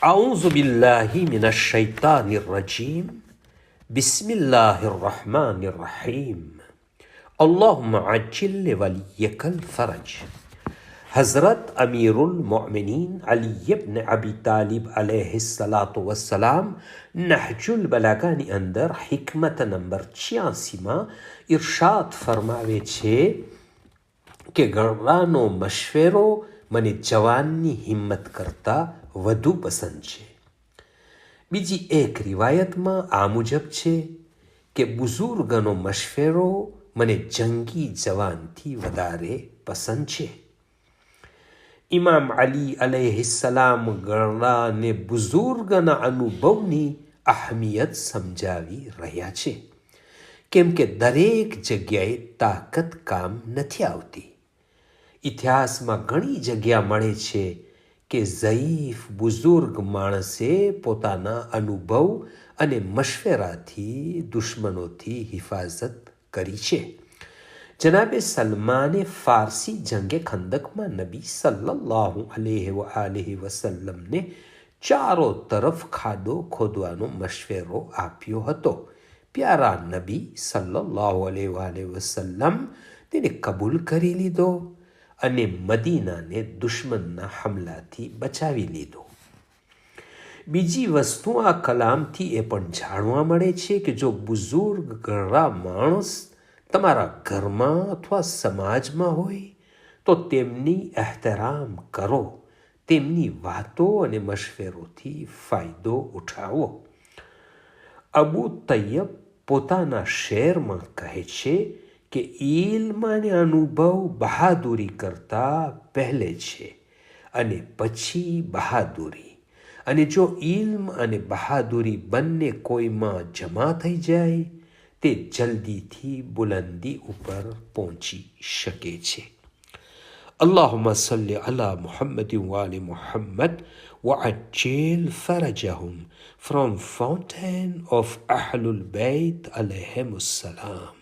أعوذ بالله من الشيطان الرجيم بسم الله الرحمن الرحيم اللهم عجل لوليك الفرج. हज़रत अमीरुल मोमिनीन अली इब्न अबी तालिब अलैहिस्सलातु वस्सलाम नहजुल बलागाની અંદર हिकमत नंबर 86માં ઇરશાદ ફરમાવે છે કે ગળવાનો મશવરો મને જવાનની હિંમત કરતાં વધુ પસંદ છે. બીજી એક રિવાયતમાં આ મુજબ છે કે બુઝુર્ગનો મશવરો મને જંગી જવાનથી વધારે પસંદ છે. ઇમામ અલી અલૈહિસ્સલામ ગળાને બુઝુર્ગના અનુભવની અહમિયત સમજાવી રહ્યા છે, કેમ કે દરેક જગ્યાએ તાકાત કામ નથી આવતી. ઇતિહાસમાં ઘણી જગ્યા મળે છે કે ઝયીફ બુઝુર્ગ માણસે પોતાના અનુભવ અને મશવરાથી દુશ્મનોથી હિફાજત કરી છે. જનાબે સલમાને ફારસી જંગે ખંદકમાં નબી સલ્લલ્લાહુ અલૈહિ વસલ્લમને ચારો તરફ ખાડો ખોદવાનો મશવરો આપ્યો હતો. પ્યારા નબી સલ્લલ્લાહુ અલૈહિ વસલ્લમ તેને કબૂલ કરી લીધો અને મદીનાને દુશ્મનના હમલાથી બચાવી લીધો. બીજી વસ્તુ આ કલામથી એ પણ જાણવા મળે છે કે જો બુઝુર્ગ ગળા માણસ તમારા ઘરમાં અથવા સમાજમાં હોય તો તેમની એહતરામ કરો, તેમની વાતો અને મશવરોથી ફાયદો ઉઠાવો. અબુ તૈયબ પોતાના શેરમાં કહે છે કે ઇલ્મ અને અનુભવ બહાદુરી કરતાં પહેલે છે અને પછી બહાદુરી, અને જો ઇલ્મ અને બહાદુરી બંને કોઈમાં જમા થઈ જાય તે જલ્દીથી બુલંદી ઉપર પહોંચી શકે છે. અલ્લાહુમ્મા સલ્લી અલા મુહમ્મદ વ આલી Muhammad વઅજ્જિલ ફરજહુમ from Fountain of Ahlul Bayt alayhimus salam.